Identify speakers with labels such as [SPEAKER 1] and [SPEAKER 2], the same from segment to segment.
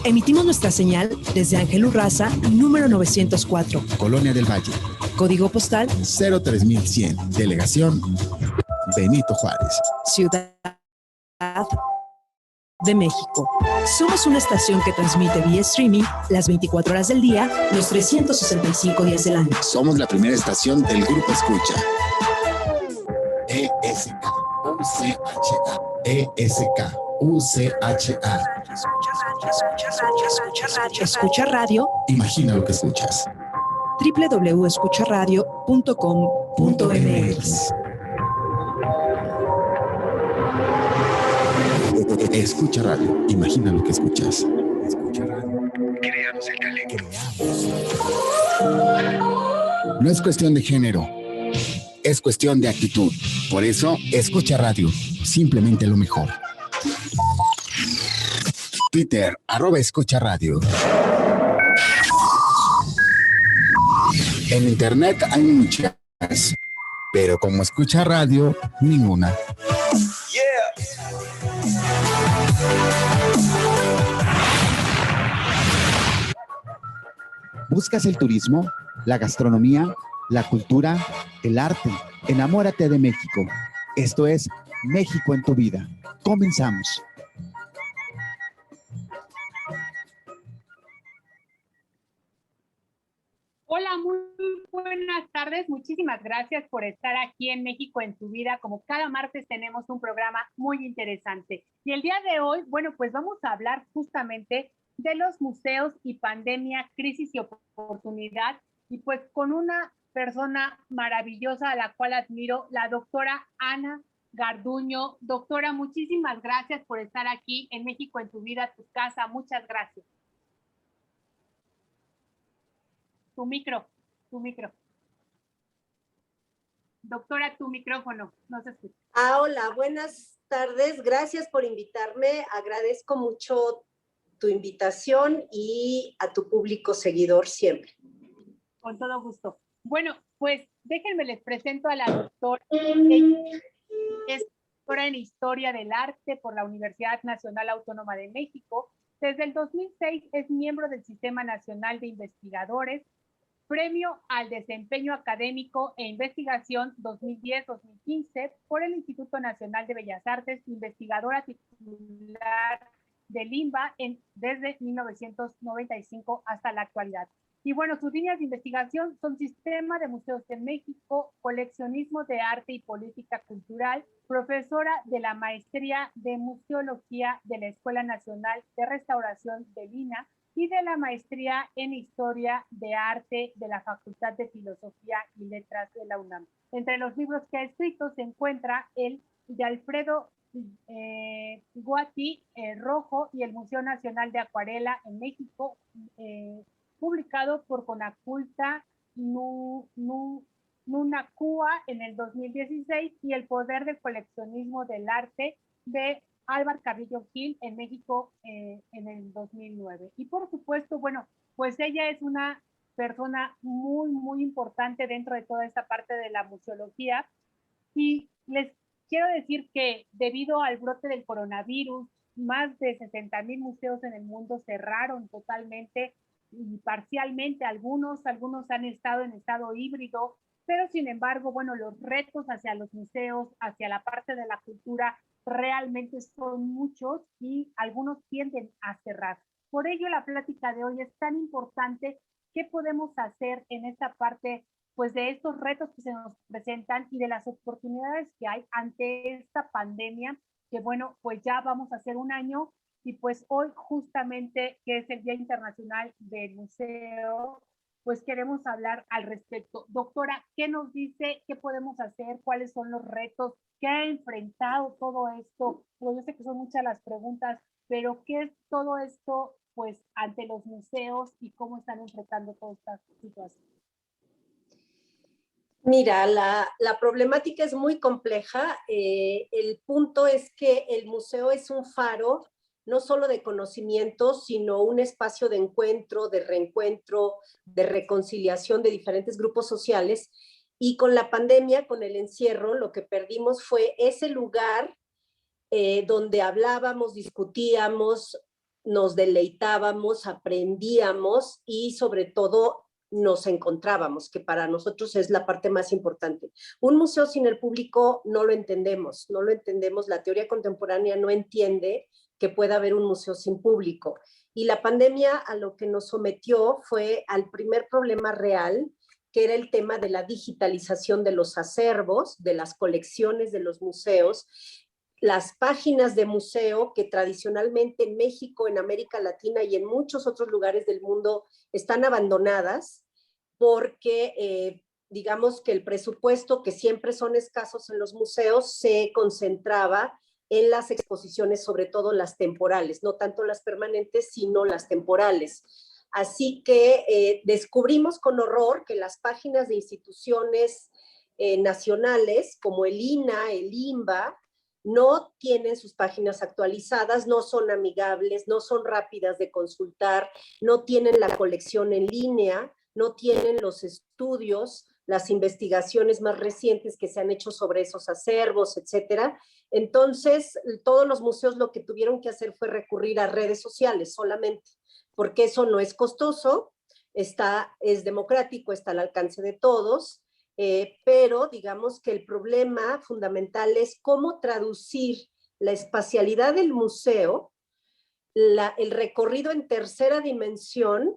[SPEAKER 1] Emitimos nuestra señal desde Ángel Urraza, número 904.
[SPEAKER 2] Colonia del Valle.
[SPEAKER 1] Código postal
[SPEAKER 2] 03100. Delegación Benito Juárez.
[SPEAKER 1] Ciudad de México. Somos una estación que transmite vía streaming las 24 horas del día, los 365 días del año.
[SPEAKER 2] Somos la primera estación del Grupo Escucha. ESK UCHA. ESK UCHA.
[SPEAKER 1] Escucha Radio.
[SPEAKER 2] Imagina lo que escuchas.
[SPEAKER 1] www.escucharadio.com.mx.
[SPEAKER 2] Escucha Radio. Imagina lo que escuchas. Escucha Radio. Creamos el talento. No es cuestión de género. Es cuestión de actitud. Por eso, escucha Radio. Simplemente lo mejor. Twitter, @escucha radio. En internet hay muchas, pero como escucha radio, ninguna. ¿Buscas el turismo, la gastronomía, la cultura, el arte? Enamórate de México. Esto es México en tu vida. Comenzamos.
[SPEAKER 3] Hola, muy buenas tardes. Muchísimas gracias por estar aquí en México en tu vida. Como cada martes tenemos un programa muy interesante. Y el día de hoy, bueno, pues vamos a hablar justamente de los museos y pandemia, crisis y oportunidad. Y pues con una persona maravillosa a la cual admiro, la doctora Ana Garduño. Doctora, muchísimas gracias por estar aquí en México en tu vida, tu casa. Muchas gracias. Tu micro. Doctora, tu micrófono, no se escucha.
[SPEAKER 4] Hola, buenas tardes. Gracias por invitarme. Agradezco mucho tu invitación y a tu público seguidor siempre.
[SPEAKER 3] Con todo gusto. Bueno, pues déjenme les presento a la doctora. Ella es doctora en Historia del Arte por la Universidad Nacional Autónoma de México. Desde el 2006 es miembro del Sistema Nacional de Investigadores, Premio al Desempeño Académico e Investigación 2010-2015 por el Instituto Nacional de Bellas Artes, investigadora titular del INBA desde 1995 hasta la actualidad. Y bueno, sus líneas de investigación son Sistema de Museos de México, Coleccionismo de Arte y Política Cultural, profesora de la Maestría de Museología de la Escuela Nacional de Restauración de Lina, y de la Maestría en Historia de Arte de la Facultad de Filosofía y Letras de la UNAM. Entre los libros que ha escrito se encuentra el de Alfredo Guati, Rojo y el Museo Nacional de Acuarela en México, publicado por Conaculta Nunacua en el 2016, y El Poder del Coleccionismo del Arte de Álvaro Carrillo Gil en México en el 2009. Y por supuesto, bueno, pues ella es una persona muy, muy importante dentro de toda esta parte de la museología. Y les quiero decir que debido al brote del coronavirus, más de 60,000 museos en el mundo cerraron totalmente y parcialmente. Algunos han estado en estado híbrido, pero sin embargo, bueno, los retos hacia los museos, hacia la parte de la cultura, realmente son muchos y algunos tienden a cerrar. Por ello, la plática de hoy es tan importante. ¿Qué podemos hacer en esta parte, pues, de estos retos que se nos presentan y de las oportunidades que hay ante esta pandemia? Que bueno, pues ya vamos a hacer un año y pues hoy justamente, que es el Día Internacional del Museo, pues queremos hablar al respecto. Doctora, ¿qué nos dice? ¿Qué podemos hacer? ¿Cuáles son los retos? ¿Qué ha enfrentado todo esto? Pues yo sé que son muchas las preguntas, pero ¿qué es todo esto, pues, ante los museos y cómo están enfrentando toda esta situación?
[SPEAKER 4] Mira, la problemática es muy compleja. El punto es que el museo es un faro, no solo de conocimiento, sino un espacio de encuentro, de reencuentro, de reconciliación de diferentes grupos sociales. Y con la pandemia, con el encierro, lo que perdimos fue ese lugar donde hablábamos, discutíamos, nos deleitábamos, aprendíamos y sobre todo nos encontrábamos, que para nosotros es la parte más importante. Un museo sin el público no lo entendemos, la teoría contemporánea no entiende que pueda haber un museo sin público. Y la pandemia a lo que nos sometió fue al primer problema real, que era el tema de la digitalización de los acervos, de las colecciones de los museos. Las páginas de museo que tradicionalmente en México, en América Latina y en muchos otros lugares del mundo están abandonadas porque digamos que el presupuesto, que siempre son escasos en los museos, se concentraba en las exposiciones, sobre todo las temporales, no tanto las permanentes, sino las temporales. Así que descubrimos con horror que las páginas de instituciones nacionales, como el INA, el INBA, no tienen sus páginas actualizadas, no son amigables, no son rápidas de consultar, no tienen la colección en línea, no tienen los estudios, las investigaciones más recientes que se han hecho sobre esos acervos, etcétera. Entonces, todos los museos lo que tuvieron que hacer fue recurrir a redes sociales solamente, porque eso no es costoso, es democrático, está al alcance de todos, pero digamos que el problema fundamental es cómo traducir la espacialidad del museo, el recorrido en tercera dimensión,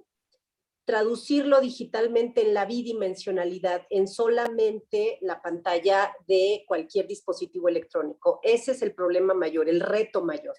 [SPEAKER 4] traducirlo digitalmente en la bidimensionalidad, en solamente la pantalla de cualquier dispositivo electrónico. Ese es el problema mayor, el reto mayor.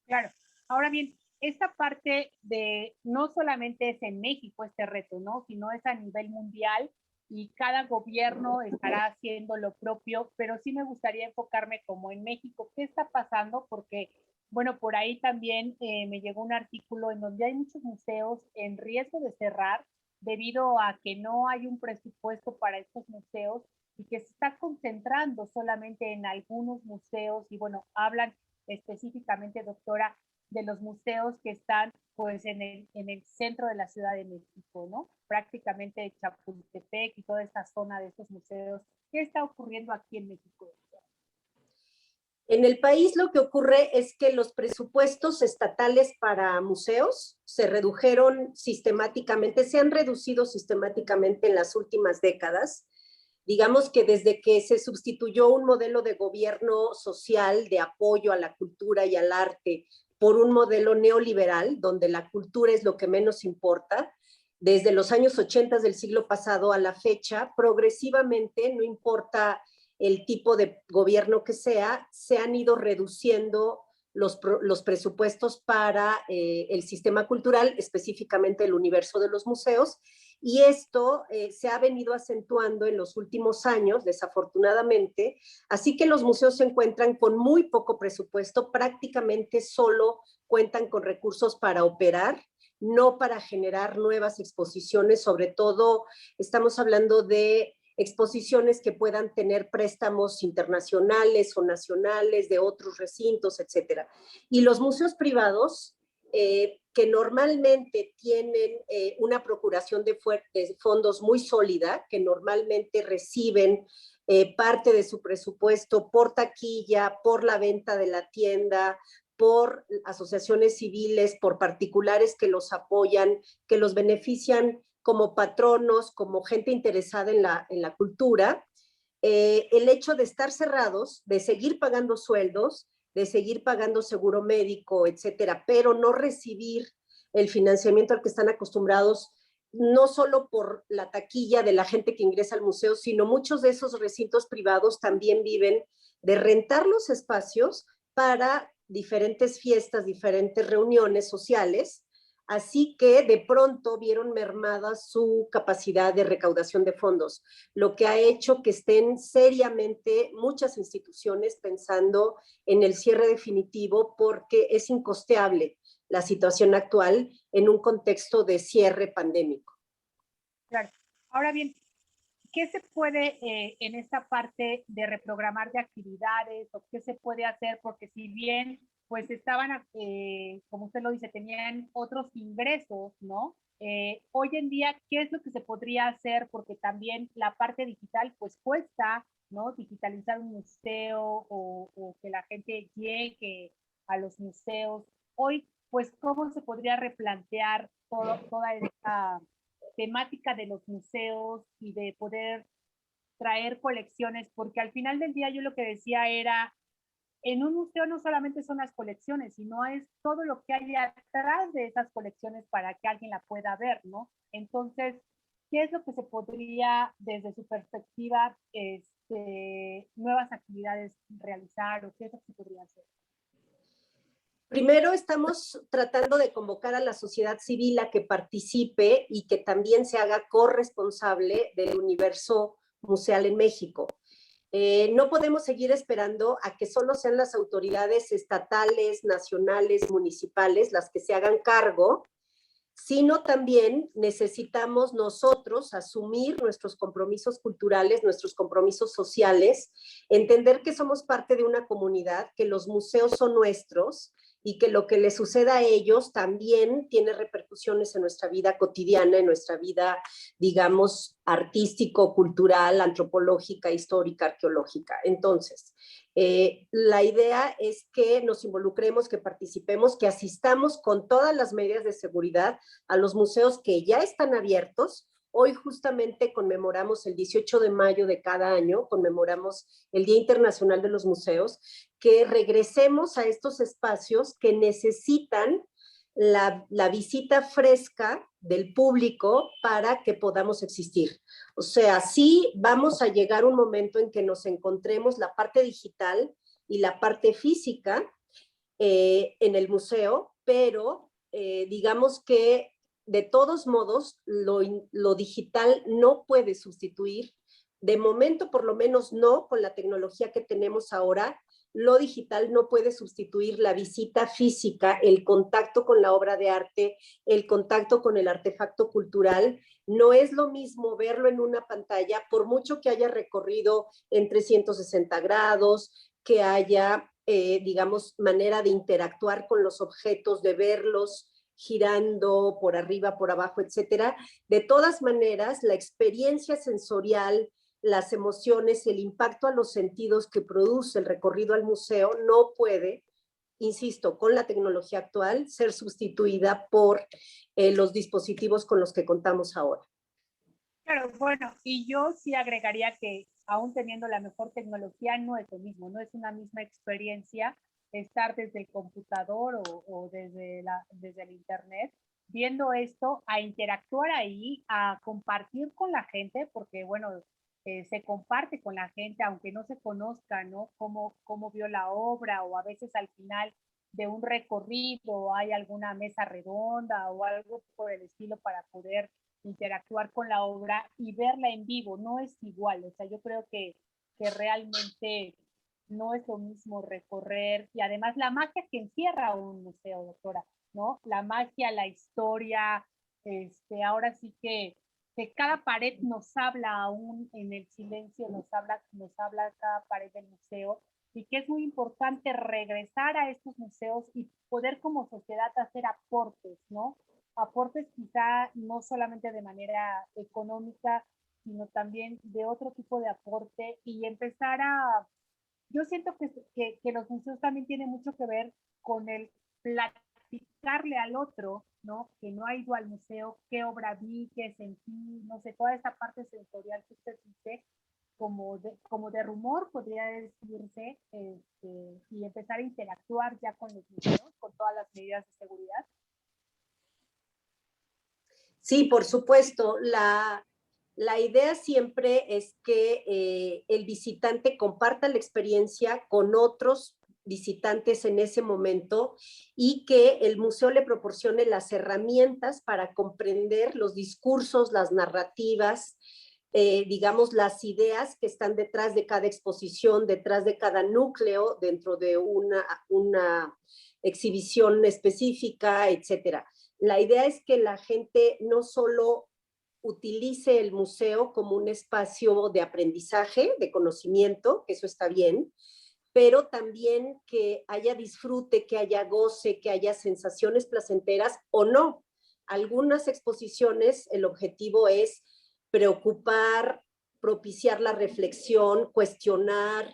[SPEAKER 3] Claro. Ahora bien, esta parte de no solamente es en México este reto, ¿no? Sino es a nivel mundial y cada gobierno estará haciendo lo propio, pero sí me gustaría enfocarme como en México. ¿Qué está pasando? Porque, bueno, por ahí también me llegó un artículo en donde hay muchos museos en riesgo de cerrar debido a que no hay un presupuesto para estos museos y que se está concentrando solamente en algunos museos y, bueno, hablan específicamente, doctora, de los museos que están pues en el centro de la Ciudad de México, ¿no? Prácticamente Chapultepec y toda esta zona de estos museos. ¿Qué está ocurriendo aquí en México?
[SPEAKER 4] En el país lo que ocurre es que los presupuestos estatales para museos se redujeron sistemáticamente, se han reducido sistemáticamente en las últimas décadas. Digamos que desde que se sustituyó un modelo de gobierno social de apoyo a la cultura y al arte por un modelo neoliberal, donde la cultura es lo que menos importa, desde los años 80 del siglo pasado a la fecha, progresivamente, no importa el tipo de gobierno que sea, se han ido reduciendo los presupuestos para el sistema cultural, específicamente el universo de los museos, y esto se ha venido acentuando en los últimos años, desafortunadamente, así que los museos se encuentran con muy poco presupuesto, prácticamente solo cuentan con recursos para operar, no para generar nuevas exposiciones, sobre todo estamos hablando de exposiciones que puedan tener préstamos internacionales o nacionales de otros recintos, etcétera. Y los museos privados, que normalmente tienen una procuración de fondos muy sólida, que normalmente reciben parte de su presupuesto por taquilla, por la venta de la tienda, por asociaciones civiles, por particulares que los apoyan, que los benefician como patronos, como gente interesada en la cultura, el hecho de estar cerrados, de seguir pagando sueldos, de seguir pagando seguro médico, etcétera, pero no recibir el financiamiento al que están acostumbrados, no solo por la taquilla de la gente que ingresa al museo, sino muchos de esos recintos privados también viven de rentar los espacios para diferentes fiestas, diferentes reuniones sociales. Así que de pronto vieron mermada su capacidad de recaudación de fondos, lo que ha hecho que estén seriamente muchas instituciones pensando en el cierre definitivo porque es incosteable la situación actual en un contexto de cierre pandémico.
[SPEAKER 3] Claro. Ahora bien, ¿qué se puede en esta parte de reprogramar de actividades o qué se puede hacer? Porque si bien pues estaban, como usted lo dice, tenían otros ingresos, ¿no? Hoy en día, ¿qué es lo que se podría hacer? Porque también la parte digital pues cuesta, ¿no? Digitalizar un museo o que la gente llegue a los museos. Hoy, pues cómo se podría replantear toda esta temática de los museos y de poder traer colecciones, porque al final del día yo lo que decía era, en un museo no solamente son las colecciones, sino es todo lo que hay atrás de esas colecciones para que alguien la pueda ver, ¿no? Entonces, ¿qué es lo que se podría, desde su perspectiva, nuevas actividades realizar o qué es lo que se podría hacer?
[SPEAKER 4] Primero estamos tratando de convocar a la sociedad civil a que participe y que también se haga corresponsable del universo museal en México. No podemos seguir esperando a que solo sean las autoridades estatales, nacionales, municipales las que se hagan cargo, sino también necesitamos nosotros asumir nuestros compromisos culturales, nuestros compromisos sociales, entender que somos parte de una comunidad, que los museos son nuestros y que lo que les suceda a ellos también tiene repercusiones en nuestra vida cotidiana, en nuestra vida, digamos, artístico, cultural, antropológica, histórica, arqueológica. Entonces, la idea es que nos involucremos, que participemos, que asistamos con todas las medidas de seguridad a los museos que ya están abiertos. Hoy justamente conmemoramos el 18 de mayo de cada año, conmemoramos el Día Internacional de los Museos, que regresemos a estos espacios que necesitan la visita fresca del público para que podamos existir. O sea, sí vamos a llegar un momento en que nos encontremos la parte digital y la parte física en el museo, pero digamos que de todos modos lo digital no puede sustituir, de momento por lo menos no, con la tecnología que tenemos ahora, lo digital no puede sustituir la visita física, el contacto con la obra de arte, el contacto con el artefacto cultural. No es lo mismo verlo en una pantalla, por mucho que haya recorrido en 360 grados, que haya, digamos, manera de interactuar con los objetos, de verlos girando por arriba, por abajo, etcétera. De todas maneras, la experiencia sensorial, las emociones, el impacto a los sentidos que produce el recorrido al museo no puede, insisto, con la tecnología actual, ser sustituida por los dispositivos con los que contamos ahora.
[SPEAKER 3] Claro, bueno, y yo sí agregaría que aún teniendo la mejor tecnología no es lo mismo, no es una misma experiencia estar desde el computador o desde el internet viendo esto, a interactuar ahí, a compartir con la gente, porque bueno, se comparte con la gente, aunque no se conozca, ¿no? Cómo vio la obra, o a veces al final de un recorrido hay alguna mesa redonda o algo por el estilo para poder interactuar con la obra y verla en vivo. No es igual, o sea, yo creo que realmente no es lo mismo recorrer, y además la magia que encierra un museo, doctora, ¿no? La magia, la historia, ahora sí que cada pared nos habla aún en el silencio, nos habla cada pared del museo, y que es muy importante regresar a estos museos y poder como sociedad hacer aportes, ¿no? Aportes quizá no solamente de manera económica, sino también de otro tipo de aporte, y empezar a, yo siento que los museos también tienen mucho que ver con el platicarle al otro, ¿no? Que no ha ido al museo, qué obra vi, qué sentí, no sé, toda esa parte sensorial que usted dice, como de rumor, podría decirse, y empezar a interactuar ya con los museos, con todas las medidas de seguridad.
[SPEAKER 4] Sí, por supuesto. La idea siempre es que el visitante comparta la experiencia con otros visitantes en ese momento y que el museo le proporcione las herramientas para comprender los discursos, las narrativas, digamos, las ideas que están detrás de cada exposición, detrás de cada núcleo dentro de una exhibición específica, etcétera. La idea es que la gente no solo utilice el museo como un espacio de aprendizaje, de conocimiento, que eso está bien, pero también que haya disfrute, que haya goce, que haya sensaciones placenteras o no. Algunas exposiciones, el objetivo es preocupar, propiciar la reflexión, cuestionar.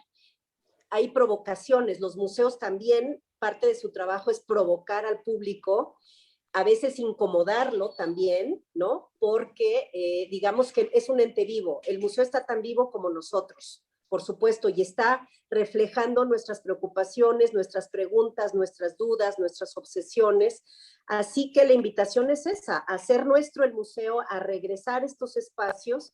[SPEAKER 4] Hay provocaciones, los museos también parte de su trabajo es provocar al público, a veces incomodarlo también, ¿no? Porque digamos que es un ente vivo. El museo está tan vivo como nosotros, por supuesto, y está reflejando nuestras preocupaciones, nuestras preguntas, nuestras dudas, nuestras obsesiones. Así que la invitación es esa, a hacer nuestro el museo, a regresar a estos espacios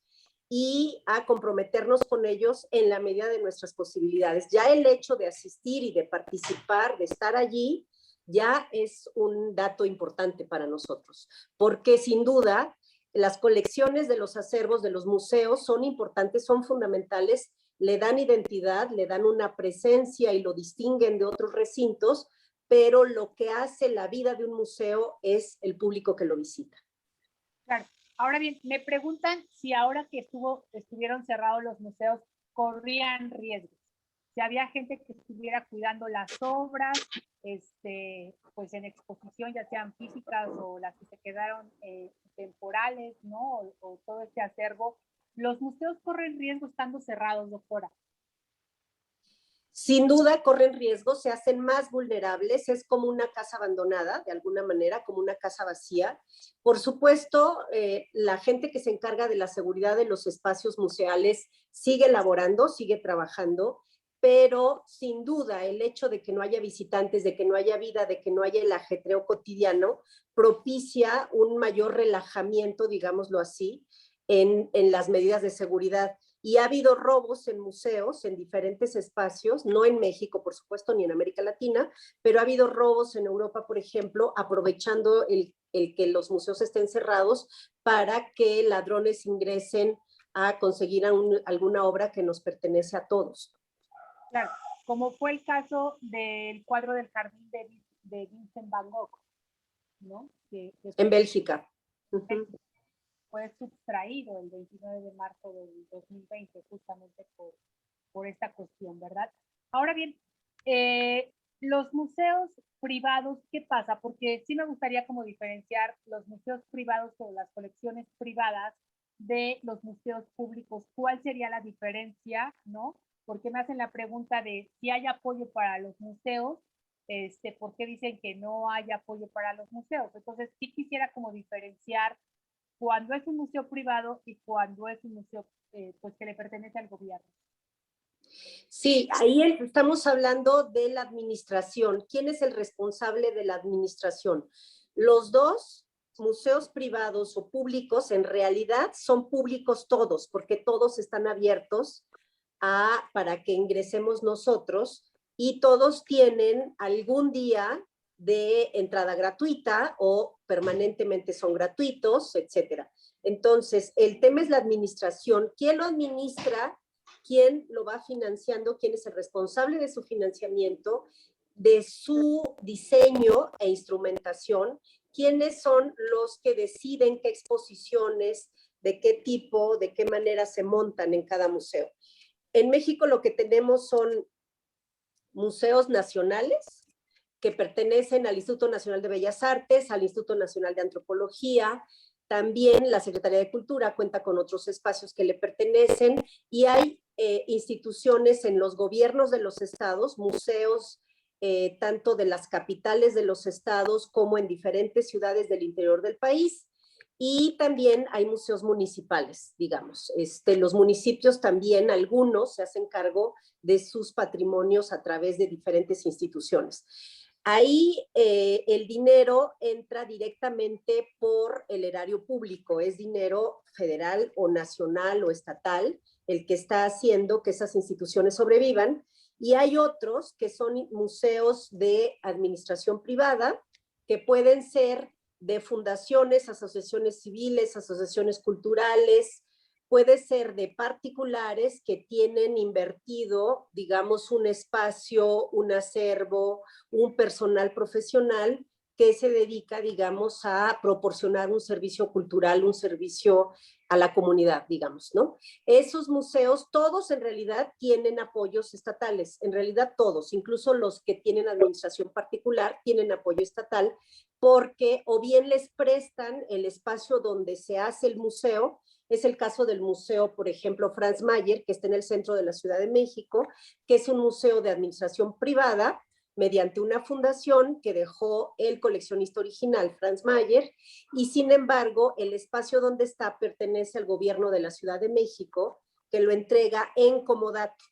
[SPEAKER 4] y a comprometernos con ellos en la medida de nuestras posibilidades. Ya el hecho de asistir y de participar, de estar allí, ya es un dato importante para nosotros, porque sin duda las colecciones de los acervos de los museos son importantes, son fundamentales, le dan identidad, le dan una presencia y lo distinguen de otros recintos, pero lo que hace la vida de un museo es el público que lo visita.
[SPEAKER 3] Claro. Ahora bien, me preguntan si ahora que estuvieron cerrados los museos, corrían riesgos. Si había gente que estuviera cuidando las obras, pues en exposición, ya sean físicas o las que se quedaron temporales, ¿no? O todo este acervo. ¿Los museos corren riesgo estando cerrados, doctora?
[SPEAKER 4] Sin duda corren riesgo, se hacen más vulnerables, es como una casa abandonada, de alguna manera, como una casa vacía. Por supuesto, la gente que se encarga de la seguridad de los espacios museales sigue laborando, sigue trabajando, pero sin duda el hecho de que no haya visitantes, de que no haya vida, de que no haya el ajetreo cotidiano, propicia un mayor relajamiento, digámoslo así, en las medidas de seguridad. Y ha habido robos en museos, en diferentes espacios, no en México, por supuesto, ni en América Latina, pero ha habido robos en Europa, por ejemplo, aprovechando el que los museos estén cerrados para que ladrones ingresen a conseguir alguna obra que nos pertenece a todos.
[SPEAKER 3] Claro, como fue el caso del cuadro del jardín de Vincent Van Gogh, ¿no?
[SPEAKER 4] En Bélgica.
[SPEAKER 3] Fue sustraído el 29 de marzo del 2020 justamente por esta cuestión, ¿verdad? Ahora bien, los museos privados, ¿qué pasa? Porque sí me gustaría como diferenciar los museos privados o las colecciones privadas de los museos públicos. ¿Cuál sería la diferencia, no? Porque me hacen la pregunta de si hay apoyo para los museos, ¿por qué dicen que no hay apoyo para los museos? Entonces sí quisiera como diferenciar cuando es un museo privado y cuando es un museo pues que le pertenece al gobierno.
[SPEAKER 4] Sí, ahí estamos hablando de la administración. ¿Quién es el responsable de la administración? Los dos museos privados o públicos en realidad son públicos todos, porque todos están abiertos para que ingresemos nosotros y todos tienen algún día de entrada gratuita o permanentemente son gratuitos, etcétera. Entonces, el tema es la administración. ¿Quién lo administra? ¿Quién lo va financiando? ¿Quién es el responsable de su financiamiento, de su diseño e instrumentación? ¿Quiénes son los que deciden qué exposiciones, de qué tipo, de qué manera se montan en cada museo? En México lo que tenemos son museos nacionales que pertenecen al Instituto Nacional de Bellas Artes, al Instituto Nacional de Antropología. También la Secretaría de Cultura cuenta con otros espacios que le pertenecen y hay instituciones en los gobiernos de los estados, museos tanto de las capitales de los estados como en diferentes ciudades del interior del país. Y también hay museos municipales, digamos. Los municipios también, algunos se hacen cargo de sus patrimonios a través de diferentes instituciones. Ahí el dinero entra directamente por el erario público, es dinero federal o nacional o estatal el que está haciendo que esas instituciones sobrevivan. Y hay otros que son museos de administración privada, que pueden ser de fundaciones, asociaciones civiles, asociaciones culturales, puede ser de particulares que tienen invertido, digamos, un espacio, un acervo, un personal profesional que se dedica, digamos, a proporcionar un servicio cultural, un servicio a la comunidad, digamos, ¿no? Esos museos, todos en realidad tienen apoyos estatales, en realidad todos, incluso los que tienen administración particular tienen apoyo estatal, porque o bien les prestan el espacio donde se hace el museo. Es el caso del museo, por ejemplo, Franz Mayer, que está en el centro de la Ciudad de México, que es un museo de administración privada, mediante una fundación que dejó el coleccionista original, Franz Mayer, y sin embargo, el espacio donde está pertenece al gobierno de la Ciudad de México, que lo entrega en comodato.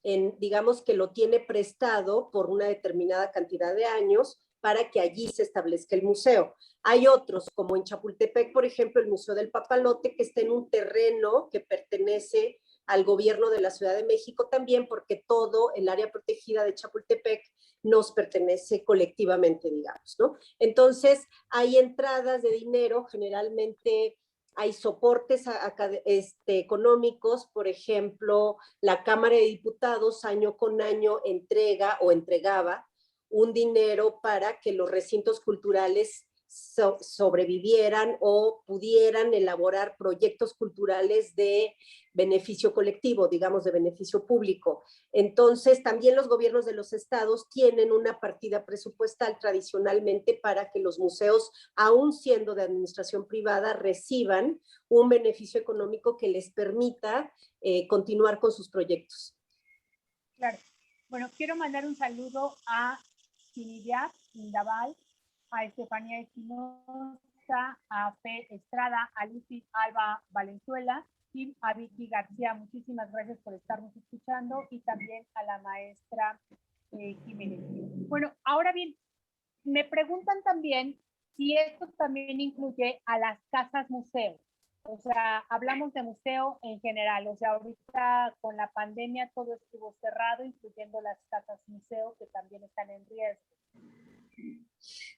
[SPEAKER 4] Digamos que lo tiene prestado por una determinada cantidad de años para que allí se establezca el museo. Hay otros, como en Chapultepec, por ejemplo, el Museo del Papalote, que está en un terreno que pertenece al gobierno de la Ciudad de México también, porque todo el área protegida de Chapultepec nos pertenece colectivamente, digamos, ¿no? Entonces, hay entradas de dinero, generalmente hay soportes económicos, por ejemplo, la Cámara de Diputados año con año entrega o entregaba un dinero para que los recintos culturales sobrevivieran o pudieran elaborar proyectos culturales de beneficio colectivo, digamos, de beneficio público. Entonces, también los gobiernos de los estados tienen una partida presupuestal tradicionalmente para que los museos, aún siendo de administración privada, reciban un beneficio económico que les permita continuar con sus proyectos.
[SPEAKER 3] Claro. Bueno, quiero mandar un saludo a Silvia Indaval, a Estefanía Espinosa, a Fe Estrada, a Lucy Alba Valenzuela y a Vicky García. Muchísimas gracias por estarnos escuchando, y también a la maestra Jiménez. Bueno, ahora bien, me preguntan también si esto también incluye a las casas museo. O sea, hablamos de museo en general. O sea, ahorita con la pandemia todo estuvo cerrado, incluyendo las casas museo, que también están en riesgo.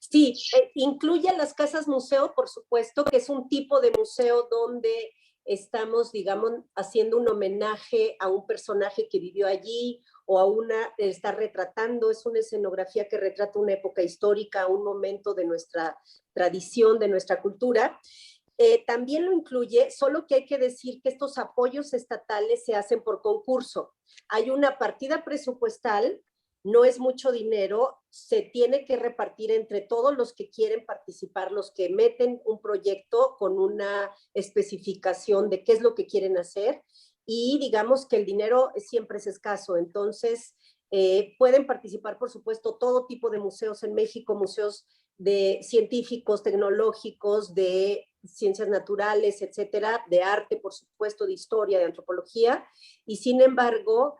[SPEAKER 4] Sí, incluye las casas museo, por supuesto, que es un tipo de museo donde estamos, digamos, haciendo un homenaje a un personaje que vivió allí, o está retratando, es una escenografía que retrata una época histórica, un momento de nuestra tradición, de nuestra cultura. También lo incluye, solo que hay que decir que estos apoyos estatales se hacen por concurso. Hay una partida presupuestal, no es mucho dinero, se tiene que repartir entre todos los que quieren participar, los que meten un proyecto con una especificación de qué es lo que quieren hacer, y digamos que el dinero siempre es escaso. Entonces pueden participar, por supuesto, todo tipo de museos en México, museos de científicos, tecnológicos, de ciencias naturales, etcétera, de arte, por supuesto, de historia, de antropología, y sin embargo,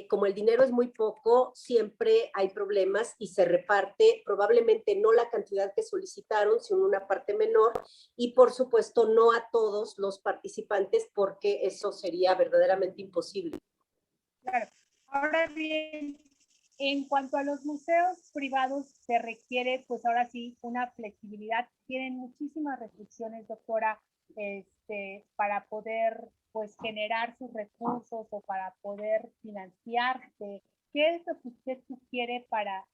[SPEAKER 4] como el dinero es muy poco, siempre hay problemas y se reparte probablemente no la cantidad que solicitaron, sino una parte menor, y por supuesto no a todos los participantes, porque eso sería verdaderamente imposible.
[SPEAKER 3] Claro. Ahora bien, en cuanto a los museos privados, se requiere, pues ahora sí, una flexibilidad. Tienen muchísimas restricciones, doctora, para poder, pues, generar sus recursos o para poder financiarse. ¿Qué es lo que usted sugiere para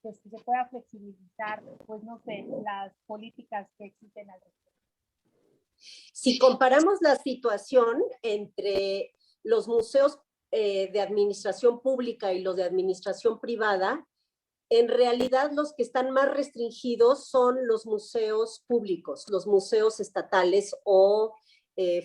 [SPEAKER 3] pues, que se pueda flexibilizar, pues, no sé, las políticas que existen al respecto?
[SPEAKER 4] Si comparamos la situación entre los museos de administración pública y los de administración privada, en realidad los que están más restringidos son los museos públicos, los museos estatales o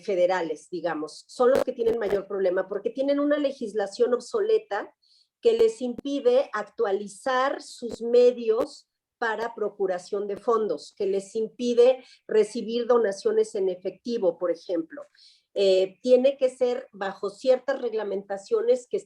[SPEAKER 4] federales, digamos. Son los que tienen mayor problema porque tienen una legislación obsoleta que les impide actualizar sus medios para procuración de fondos, que les impide recibir donaciones en efectivo, por ejemplo. Tiene que ser bajo ciertas reglamentaciones que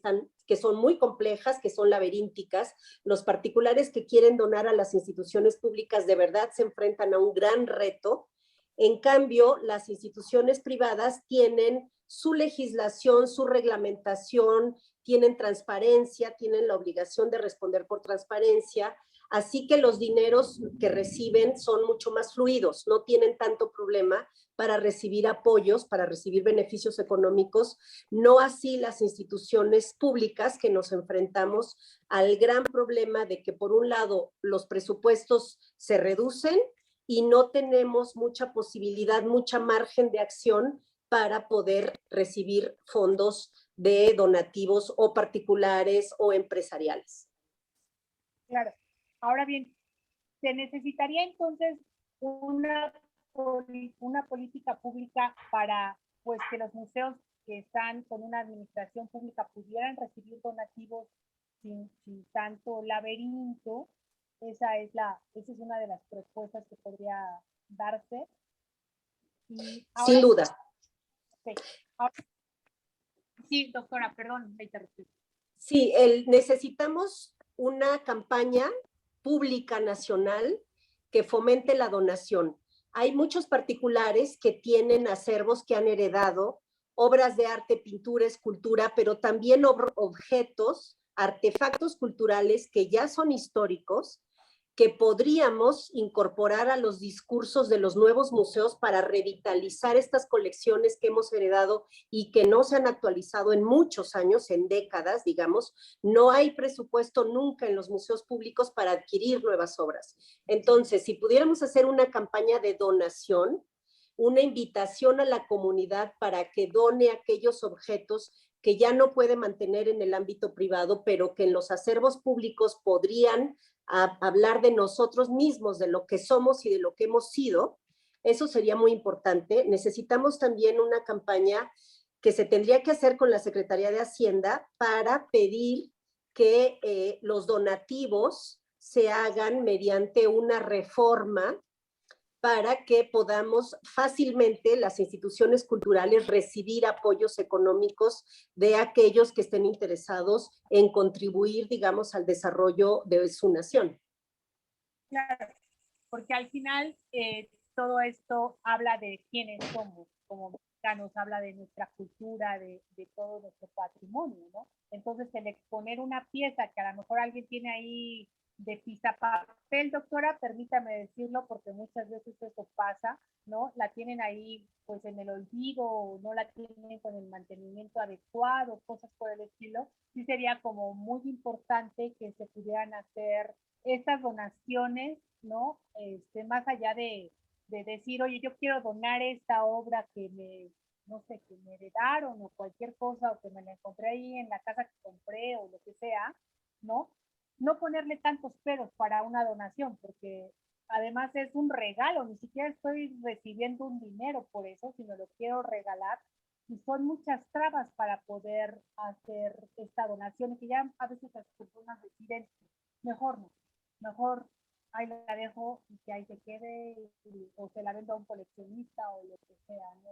[SPEAKER 4] son muy complejas, que son laberínticas. Los particulares que quieren donar a las instituciones públicas de verdad se enfrentan a un gran reto. En cambio, las instituciones privadas tienen su legislación, su reglamentación, tienen transparencia, tienen la obligación de responder por transparencia, así que los dineros que reciben son mucho más fluidos, no tienen tanto problema para recibir apoyos, para recibir beneficios económicos, no así las instituciones públicas, que nos enfrentamos al gran problema de que por un lado los presupuestos se reducen y no tenemos mucha posibilidad, mucha margen de acción para poder recibir fondos de donativos o particulares o empresariales.
[SPEAKER 3] Claro. Ahora bien, se necesitaría entonces una política pública para, pues, que los museos que están con una administración pública pudieran recibir donativos sin tanto laberinto. Esa es una de las propuestas que podría darse. Y ahora,
[SPEAKER 4] Sin duda.
[SPEAKER 3] sí, ahora, sí, doctora, perdón, me interrumpí.
[SPEAKER 4] Sí, necesitamos una campaña pública nacional que fomente la donación. Hay muchos particulares que tienen acervos que han heredado, obras de arte, pintura, escultura, pero también objetos, artefactos culturales que ya son históricos, que podríamos incorporar a los discursos de los nuevos museos para revitalizar estas colecciones que hemos heredado y que no se han actualizado en muchos años, en décadas, digamos. No hay presupuesto nunca en los museos públicos para adquirir nuevas obras. Entonces, si pudiéramos hacer una campaña de donación, una invitación a la comunidad para que done aquellos objetos que ya no puede mantener en el ámbito privado, pero que en los acervos públicos podrían hablar de nosotros mismos, de lo que somos y de lo que hemos sido. Eso sería muy importante. Necesitamos también una campaña que se tendría que hacer con la Secretaría de Hacienda para pedir que los donativos se hagan mediante una reforma para que podamos fácilmente las instituciones culturales recibir apoyos económicos de aquellos que estén interesados en contribuir, digamos, al desarrollo de su nación.
[SPEAKER 3] Claro, porque al final todo esto habla de quiénes somos como mexicanos, habla de nuestra cultura, de todo nuestro patrimonio, ¿no? Entonces, el exponer una pieza que a lo mejor alguien tiene ahí de pisapapel, doctora, permítame decirlo, porque muchas veces eso pasa, ¿no? La tienen ahí pues en el olvido, o no la tienen con el mantenimiento adecuado, cosas por el estilo. Sí sería como muy importante que se pudieran hacer estas donaciones, ¿no? Más allá de decir, oye, yo quiero donar esta obra que no sé, que me heredaron o cualquier cosa, o que me la encontré ahí en la casa que compré o lo que sea, ¿no? No ponerle tantos peros para una donación, porque además es un regalo, ni siquiera estoy recibiendo un dinero por eso, sino lo quiero regalar. Y son muchas trabas para poder hacer esta donación, y que ya a veces las personas deciden, mejor no, mejor ahí la dejo y que ahí se quede, o se la vendo a un coleccionista o lo que sea, ¿no?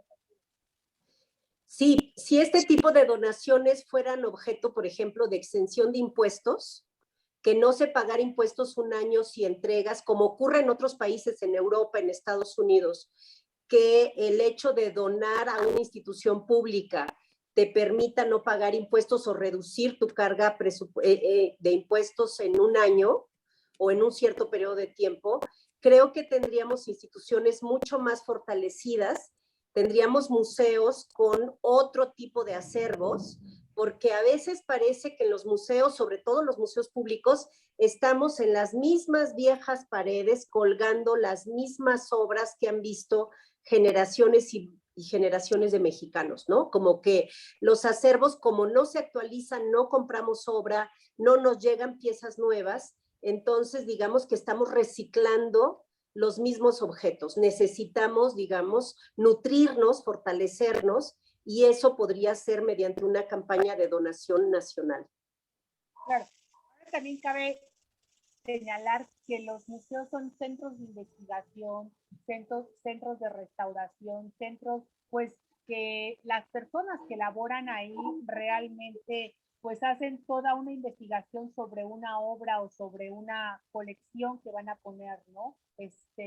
[SPEAKER 4] Sí, si este tipo de donaciones fueran objeto, por ejemplo, de exención de impuestos, que no se pagar impuestos un año si entregas, como ocurre en otros países, en Europa, en Estados Unidos, que el hecho de donar a una institución pública te permita no pagar impuestos o reducir tu carga de impuestos en un año o en un cierto periodo de tiempo, creo que tendríamos instituciones mucho más fortalecidas, tendríamos museos con otro tipo de acervos, porque a veces parece que en los museos, sobre todo los museos públicos, estamos en las mismas viejas paredes colgando las mismas obras que han visto generaciones y generaciones de mexicanos, ¿no? Como que los acervos, como no se actualizan, no compramos obra, no nos llegan piezas nuevas, entonces digamos que estamos reciclando los mismos objetos. Necesitamos, digamos, nutrirnos, fortalecernos, y eso podría ser mediante una campaña de donación nacional.
[SPEAKER 3] Claro. Ahora también cabe señalar que los museos son centros de investigación, centros de restauración, centros pues que las personas que laboran ahí realmente pues hacen toda una investigación sobre una obra o sobre una colección que van a poner, ¿no?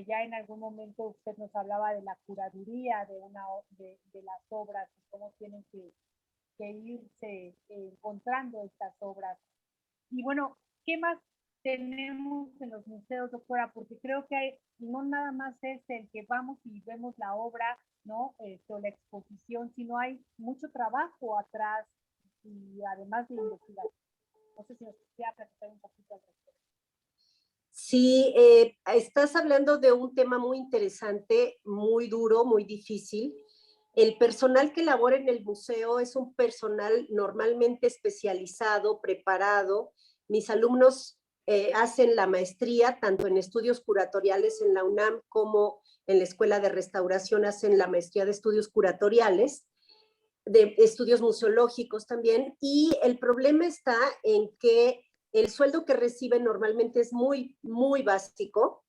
[SPEAKER 3] Ya en algún momento usted nos hablaba de la curaduría de las obras y cómo tienen que irse encontrando estas obras. Y bueno, ¿qué más tenemos en los museos, doctora? Porque creo que no nada más es el que vamos y vemos la obra, ¿no? O la exposición, sino hay mucho trabajo atrás y además de investigación. No sé si nos quisiera platicar un poquito al respecto.
[SPEAKER 4] Sí, estás hablando de un tema muy interesante, muy duro, muy difícil. El personal que labora en el museo es un personal normalmente especializado, preparado. Mis alumnos hacen la maestría tanto en estudios curatoriales en la UNAM como en la Escuela de Restauración hacen la maestría de estudios curatoriales, de estudios museológicos también, y el problema está en que El sueldo que reciben normalmente es muy, muy básico,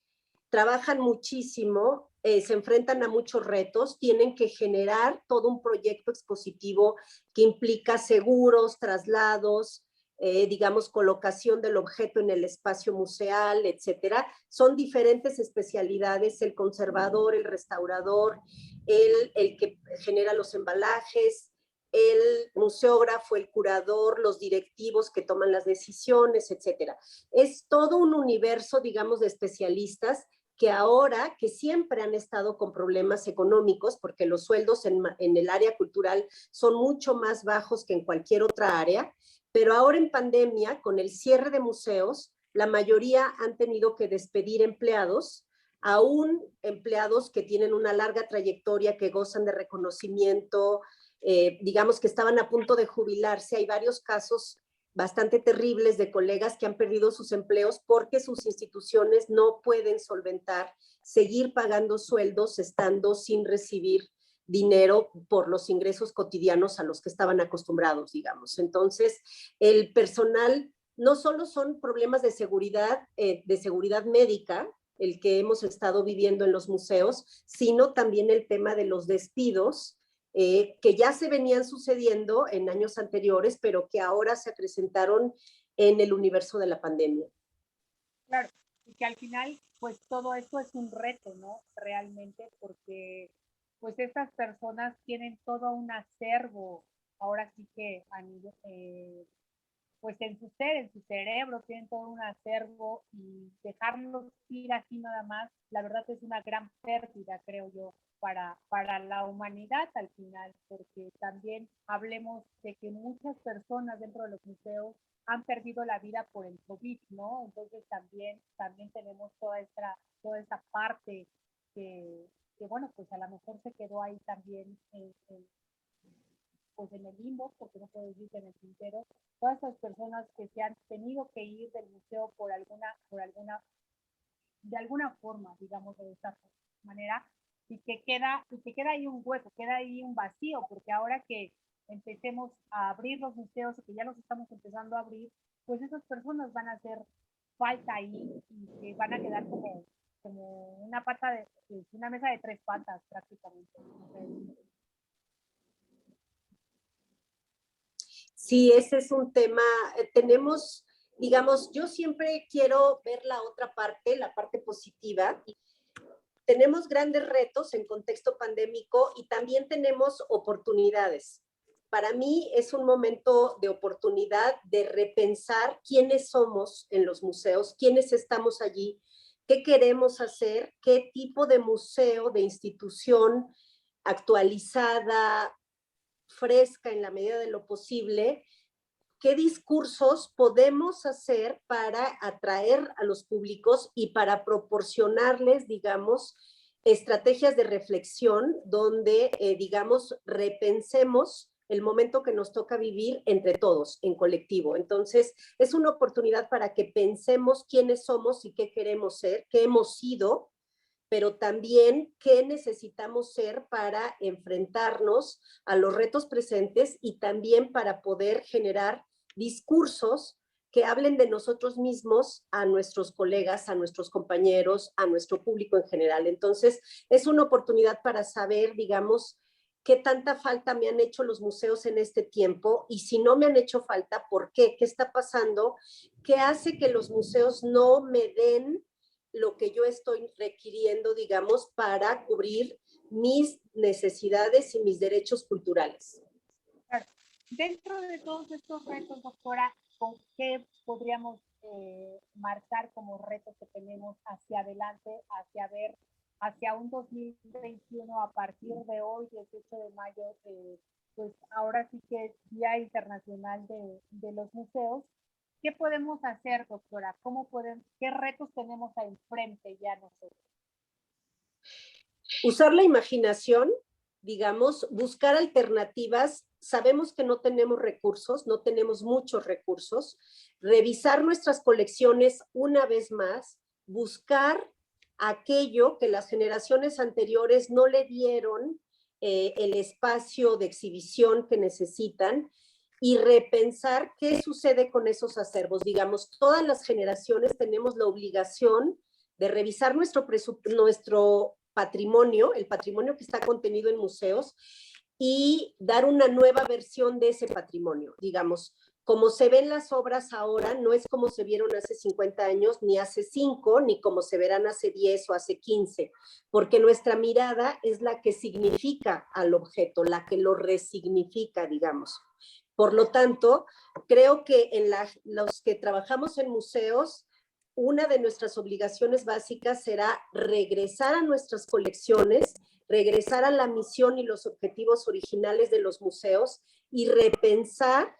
[SPEAKER 4] trabajan muchísimo, se enfrentan a muchos retos, tienen que generar todo un proyecto expositivo que implica seguros, traslados, digamos, colocación del objeto en el espacio museal, etcétera. Son diferentes especialidades, el conservador, el restaurador, el que genera los embalajes, el museógrafo, el curador, los directivos que toman las decisiones, etcétera. Es todo un universo, digamos, de especialistas que ahora, que siempre han estado con problemas económicos, porque los sueldos en el área cultural son mucho más bajos que en cualquier otra área, pero ahora en pandemia, con el cierre de museos, la mayoría han tenido que despedir empleados, aún empleados que tienen una larga trayectoria, que gozan de reconocimiento, digamos que estaban a punto de jubilarse. Hay varios casos bastante terribles de colegas que han perdido sus empleos porque sus instituciones no pueden solventar, seguir pagando sueldos estando sin recibir dinero por los ingresos cotidianos a los que estaban acostumbrados, digamos. Entonces, el personal no solo son problemas de seguridad médica, el que hemos estado viviendo en los museos, sino también el tema de los despidos, que ya se venían sucediendo en años anteriores, pero que ahora se acrecentaron en el universo de la pandemia.
[SPEAKER 3] Claro, y que al final, pues todo esto es un reto, ¿no? Realmente, porque pues estas personas tienen todo un acervo, ahora sí que pues en su ser, en su cerebro, tienen todo un acervo, y dejarlos ir así nada más, la verdad es una gran pérdida, creo yo, para la humanidad al final, porque también hablemos de que muchas personas dentro de los museos han perdido la vida por el COVID, ¿no? Entonces también tenemos toda esta parte que, bueno, pues a lo mejor se quedó ahí también pues en el limbo, porque no puedo decir en el tintero, todas esas personas que se han tenido que ir del museo de alguna forma, digamos, de esta manera, y que queda ahí un hueco, queda ahí un vacío, porque ahora que empecemos a abrir los museos, y que ya los estamos empezando a abrir, pues esas personas van a hacer falta ahí, y que van a quedar como una mesa de tres patas prácticamente.
[SPEAKER 4] Sí, ese es un tema, tenemos, digamos, yo siempre quiero ver la otra parte, la parte positiva. Tenemos grandes retos en contexto pandémico y también tenemos oportunidades. Para mí es un momento de oportunidad de repensar quiénes somos en los museos, quiénes estamos allí, qué queremos hacer, qué tipo de museo, de institución actualizada, fresca en la medida de lo posible, qué discursos podemos hacer para atraer a los públicos y para proporcionarles, digamos, estrategias de reflexión donde, digamos, repensemos el momento que nos toca vivir entre todos, en colectivo. Entonces, es una oportunidad para que pensemos quiénes somos y qué queremos ser, qué hemos sido, pero también qué necesitamos ser para enfrentarnos a los retos presentes y también para poder generar discursos que hablen de nosotros mismos a nuestros colegas, a nuestros compañeros, a nuestro público en general. Entonces, es una oportunidad para saber, digamos, qué tanta falta me han hecho los museos en este tiempo, y si no me han hecho falta, ¿por qué? ¿Qué está pasando? ¿Qué hace que los museos no me den lo que yo estoy requiriendo, digamos, para cubrir mis necesidades y mis derechos culturales?
[SPEAKER 3] Dentro de todos estos retos, doctora, ¿con qué podríamos marcar como retos que tenemos hacia adelante, hacia un 2021 a partir de hoy, 18 de mayo, pues ahora sí que es Día Internacional de los Museos? ¿Qué podemos hacer, doctora? ¿Qué retos tenemos enfrente ya nosotros?
[SPEAKER 4] Usar la imaginación, digamos, buscar alternativas. Sabemos que no tenemos recursos, no tenemos muchos recursos. Revisar nuestras colecciones una vez más, buscar aquello que las generaciones anteriores no le dieron el espacio de exhibición que necesitan, y repensar qué sucede con esos acervos. Digamos, todas las generaciones tenemos la obligación de revisar nuestro patrimonio, el patrimonio que está contenido en museos, y dar una nueva versión de ese patrimonio. Digamos, como se ven las obras ahora, no es como se vieron hace 50 años, ni hace 5, ni como se verán hace 10 o hace 15, porque nuestra mirada es la que significa al objeto, la que lo resignifica, digamos. Por lo tanto, creo que los que trabajamos en museos, una de nuestras obligaciones básicas será regresar a nuestras colecciones, regresar a la misión y los objetivos originales de los museos y repensar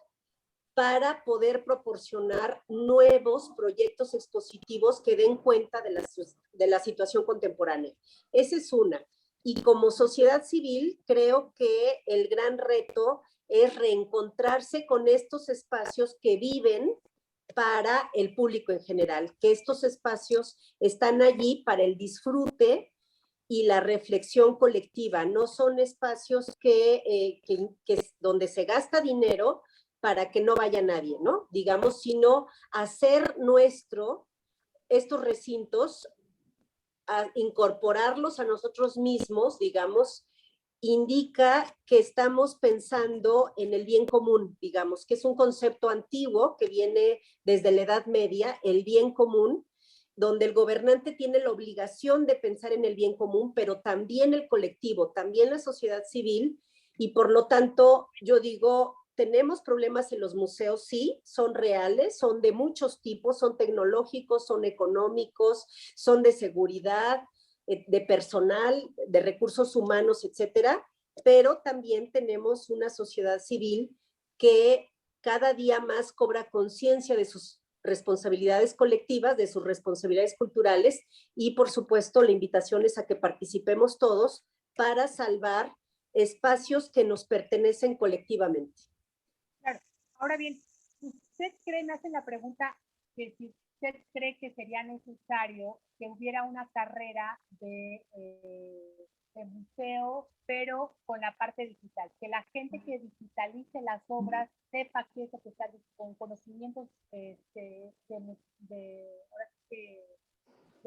[SPEAKER 4] para poder proporcionar nuevos proyectos expositivos que den cuenta de la situación contemporánea. Esa es una. Y como sociedad civil, creo que el gran reto es reencontrarse con estos espacios que viven para el público en general, que estos espacios están allí para el disfrute y la reflexión colectiva. No son espacios donde se gasta dinero para que no vaya nadie, ¿no? Digamos, sino hacer estos recintos, a incorporarlos a nosotros mismos, digamos, indica que estamos pensando en el bien común, digamos, que es un concepto antiguo que viene desde la Edad Media, el bien común, donde el gobernante tiene la obligación de pensar en el bien común, pero también el colectivo, también la sociedad civil, y por lo tanto, yo digo, tenemos problemas en los museos, sí, son reales, son de muchos tipos, son tecnológicos, son económicos, son de seguridad, de personal, de recursos humanos, etcétera, pero también tenemos una sociedad civil que cada día más cobra conciencia de sus responsabilidades colectivas, de sus responsabilidades culturales, y por supuesto la invitación es a que participemos todos para salvar espacios que nos pertenecen colectivamente.
[SPEAKER 3] Claro. Ahora bien, ¿usted cree, me hacen la pregunta, que si usted cree que sería necesario que hubiera una carrera de museo, pero con la parte digital, que la gente que digitalice las obras sepa qué es lo que está con conocimientos de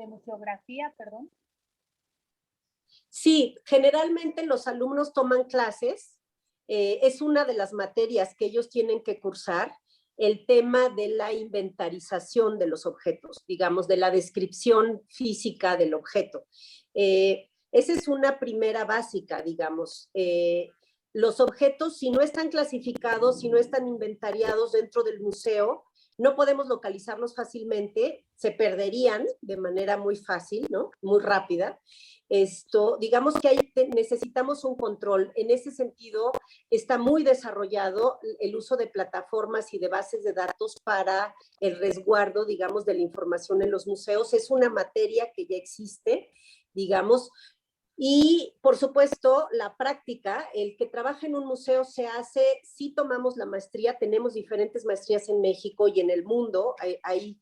[SPEAKER 3] museografía, perdón?
[SPEAKER 4] Sí, generalmente los alumnos toman clases, es una de las materias que ellos tienen que cursar, el tema de la inventarización de los objetos, digamos, de la descripción física del objeto. Esa es una primera básica, digamos. Los objetos, si no están clasificados, si no están inventariados dentro del museo, no podemos localizarlos fácilmente, se perderían de manera muy fácil, ¿no? Muy rápida. Digamos que necesitamos un control. En ese sentido, está muy desarrollado el uso de plataformas y de bases de datos para el resguardo, digamos, de la información en los museos. Es una materia que ya existe, digamos, y por supuesto la práctica, el que trabaja en un museo se hace, si tomamos la maestría, tenemos diferentes maestrías en México y en el mundo, hay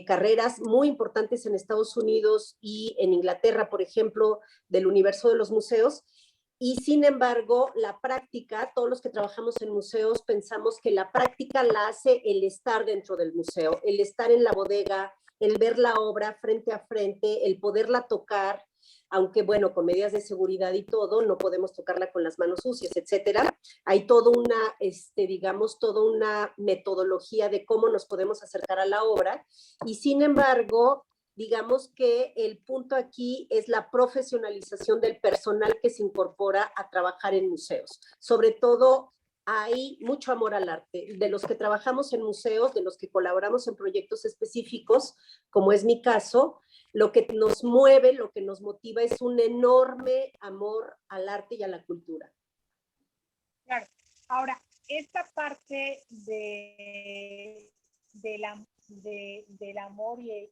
[SPEAKER 4] carreras muy importantes en Estados Unidos y en Inglaterra, por ejemplo, del universo de los museos, y sin embargo la práctica, todos los que trabajamos en museos pensamos que la práctica la hace el estar dentro del museo, el estar en la bodega, el ver la obra frente a frente, el poderla tocar, aunque bueno, con medidas de seguridad y todo, no podemos tocarla con las manos sucias, etcétera. Hay toda una metodología de cómo nos podemos acercar a la obra, y sin embargo, digamos que el punto aquí es la profesionalización del personal que se incorpora a trabajar en museos. Sobre todo, hay mucho amor al arte. De los que trabajamos en museos, de los que colaboramos en proyectos específicos, como es mi caso, lo que nos mueve, lo que nos motiva es un enorme amor al arte y a la cultura.
[SPEAKER 3] Claro. Ahora, esta parte del amor y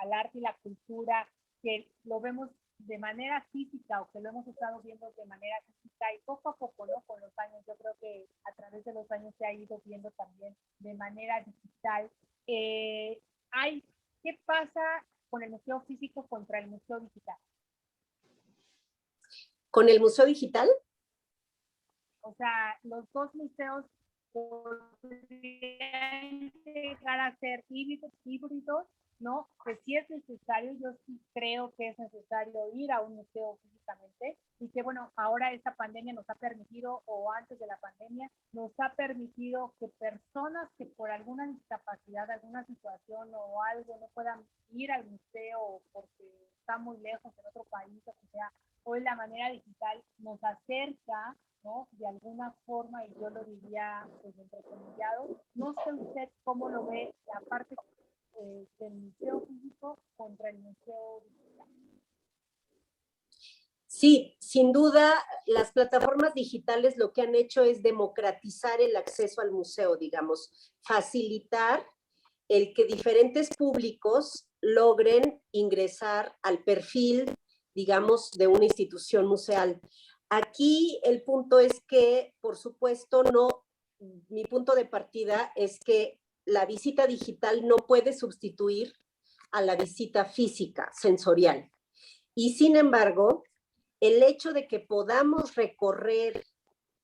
[SPEAKER 3] al arte y la cultura, que lo vemos de manera física o que lo hemos estado viendo de manera física y poco a poco, ¿no? Con los años, yo creo que a través de los años se ha ido viendo también de manera digital. ¿Qué pasa con el museo físico contra el museo digital?
[SPEAKER 4] ¿Con el museo digital?
[SPEAKER 3] O sea, los dos museos podrían llegar a ser híbridos, ¿no? Que sí es necesario, yo sí creo que es necesario ir a un museo físicamente y que, bueno, ahora esta pandemia nos ha permitido, o antes de la pandemia, nos ha permitido que personas que por alguna discapacidad, alguna situación o algo no puedan ir al museo porque está muy lejos en otro país, o sea, hoy la manera digital nos acerca, ¿no? De alguna forma, y yo lo diría pues entrecomillado. No sé usted cómo lo ve la parte del museo físico contra el museo digital.
[SPEAKER 4] Sí, sin duda, las plataformas digitales lo que han hecho es democratizar el acceso al museo, digamos, facilitar el que diferentes públicos logren ingresar al perfil, digamos, de una institución museal. Aquí el punto es que, por supuesto, no, mi punto de partida es que la visita digital no puede sustituir a la visita física, sensorial. Y sin embargo, el hecho de que podamos recorrer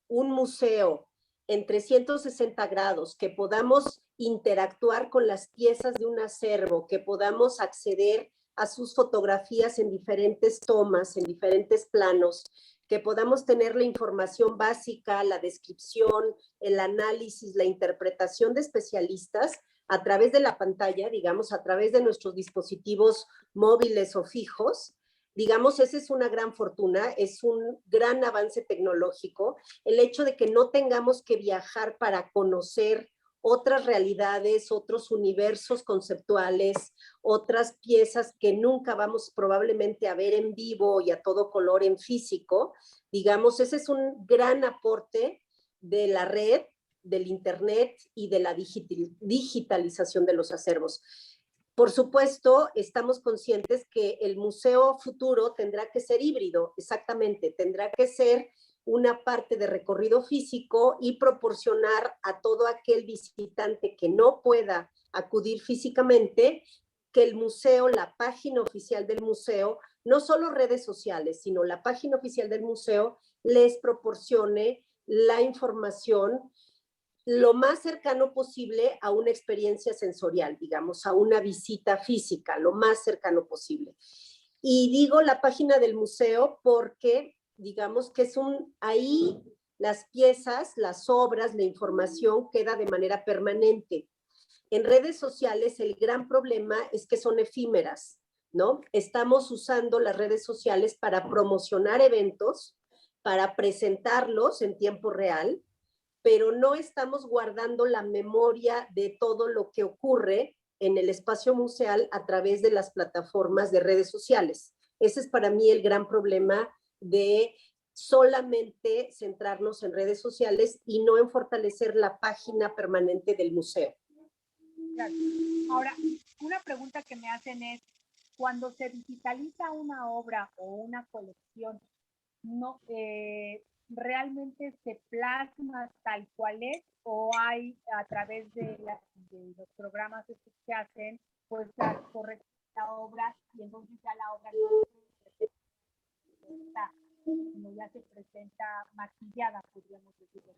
[SPEAKER 4] un museo en 360 grados, que podamos interactuar con las piezas de un acervo, que podamos acceder a sus fotografías en diferentes tomas, en diferentes planos, que podamos tener la información básica, la descripción, el análisis, la interpretación de especialistas a través de la pantalla, digamos, a través de nuestros dispositivos móviles o fijos. Digamos, esa es una gran fortuna, es un gran avance tecnológico, el hecho de que no tengamos que viajar para conocer otras realidades, otros universos conceptuales, otras piezas que nunca vamos probablemente a ver en vivo y a todo color en físico. Digamos, ese es un gran aporte de la red, del internet y de la digitalización de los acervos. Por supuesto, estamos conscientes que el museo futuro tendrá que ser híbrido, exactamente, tendrá que ser una parte de recorrido físico y proporcionar a todo aquel visitante que no pueda acudir físicamente, que el museo, la página oficial del museo, no solo redes sociales, sino la página oficial del museo les proporcione la información lo más cercano posible a una experiencia sensorial, digamos, a una visita física, lo más cercano posible. Y digo la página del museo porque, digamos, que es ahí las piezas, las obras, la información queda de manera permanente. En redes sociales el gran problema es que son efímeras, ¿no? Estamos usando las redes sociales para promocionar eventos, para presentarlos en tiempo real, pero no estamos guardando la memoria de todo lo que ocurre en el espacio museal a través de las plataformas de redes sociales. Ese es para mí el gran problema de solamente centrarnos en redes sociales y no en fortalecer la página permanente del museo.
[SPEAKER 3] Claro. Ahora, una pregunta que me hacen es, cuando se digitaliza una obra o una colección, no, ¿realmente se plasma tal cual es o hay a través de los programas que se hacen, pues la correcta obra y entonces ya la obra no ya se presenta maquillada, podríamos decirlo?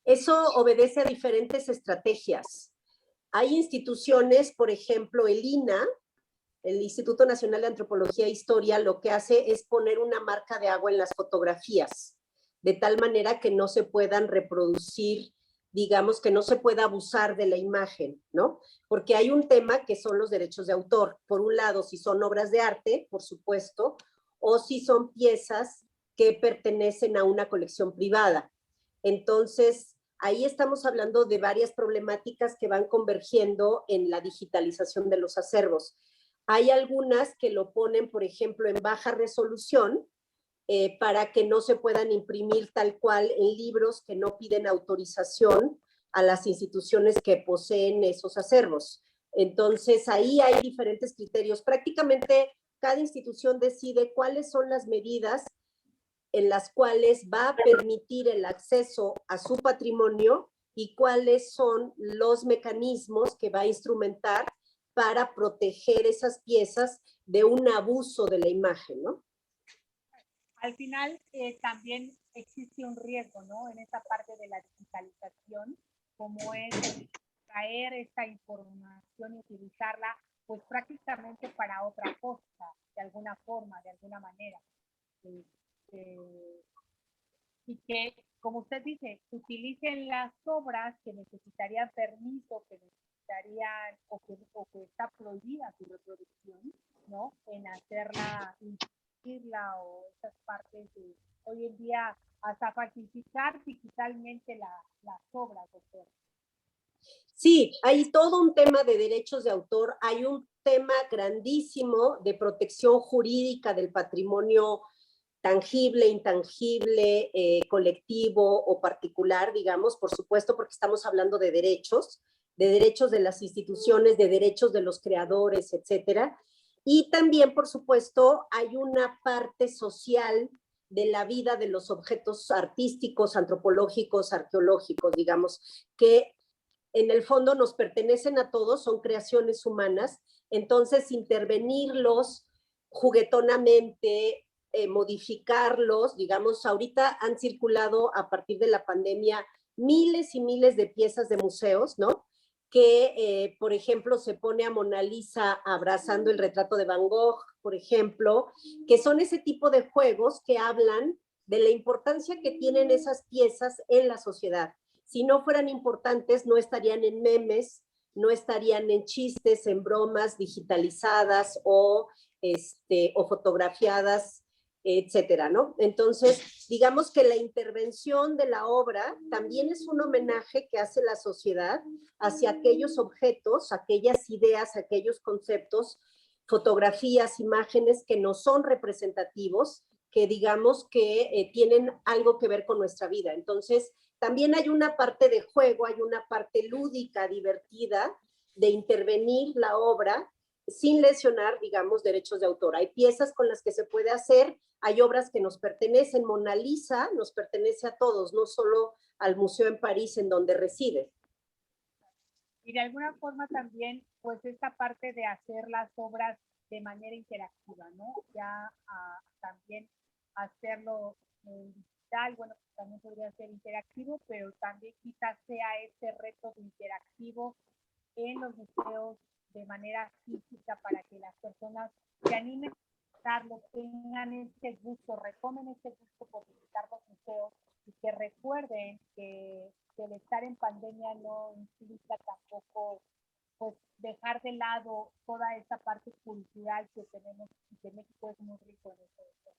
[SPEAKER 4] Eso obedece a diferentes estrategias. Hay instituciones, por ejemplo, el INAH, el Instituto Nacional de Antropología e Historia, lo que hace es poner una marca de agua en las fotografías, de tal manera que no se puedan reproducir, digamos, que no se pueda abusar de la imagen, ¿no? Porque hay un tema que son los derechos de autor. Por un lado, si son obras de arte, por supuesto, o si son piezas que pertenecen a una colección privada. Entonces, ahí estamos hablando de varias problemáticas que van convergiendo en la digitalización de los acervos. Hay algunas que lo ponen, por ejemplo, en baja resolución para que no se puedan imprimir tal cual en libros que no piden autorización a las instituciones que poseen esos acervos. Entonces, ahí hay diferentes criterios. Prácticamente cada institución decide cuáles son las medidas en las cuales va a permitir el acceso a su patrimonio y cuáles son los mecanismos que va a instrumentar para proteger esas piezas de un abuso de la imagen, ¿no?
[SPEAKER 3] al final también existe un riesgo, ¿no? En esta parte de la digitalización, como es traer esta información y utilizarla pues prácticamente para otra cosa, de alguna forma, de alguna manera. Y que, como usted dice, utilicen las obras que necesitarían permiso, que necesitarían o que está prohibida su reproducción, ¿no? En hacerla, incluirla o esas partes de hoy en día hasta falsificar digitalmente las obras, doctor.
[SPEAKER 4] Sí, hay todo un tema de derechos de autor, hay un tema grandísimo de protección jurídica del patrimonio tangible, intangible, colectivo o particular, digamos, por supuesto, porque estamos hablando de derechos de las instituciones, de derechos de los creadores, etcétera. Y también, por supuesto, hay una parte social de la vida de los objetos artísticos, antropológicos, arqueológicos, digamos, que en el fondo nos pertenecen a todos, son creaciones humanas, entonces intervenirlos juguetonamente, modificarlos, digamos, ahorita han circulado a partir de la pandemia miles y miles de piezas de museos, ¿no? Que, por ejemplo, se pone a Mona Lisa abrazando el retrato de Van Gogh, por ejemplo, que son ese tipo de juegos que hablan de la importancia que tienen esas piezas en la sociedad. Si no fueran importantes, no estarían en memes, no estarían en chistes, en bromas digitalizadas o fotografiadas, etcétera, ¿no? Entonces, digamos que la intervención de la obra también es un homenaje que hace la sociedad hacia aquellos objetos, aquellas ideas, aquellos conceptos, fotografías, imágenes que no son representativos, que digamos que tienen algo que ver con nuestra vida. Entonces, también hay una parte de juego, hay una parte lúdica, divertida, de intervenir la obra sin lesionar, digamos, derechos de autor. Hay piezas con las que se puede hacer, hay obras que nos pertenecen. Mona Lisa nos pertenece a todos, no solo al museo en París en donde reside.
[SPEAKER 3] Y de alguna forma también, pues esta parte de hacer las obras de manera interactiva, ¿no? Ya también hacerlo digital, bueno, pues también podría ser interactivo, pero también quizás sea este reto de interactivo en los museos de manera física para que las personas se animen a visitarlo, tengan este gusto, retomen este gusto por visitar los museos y que recuerden que el estar en pandemia no implica tampoco pues dejar de lado toda esa parte cultural que tenemos y que México es muy rico en eso.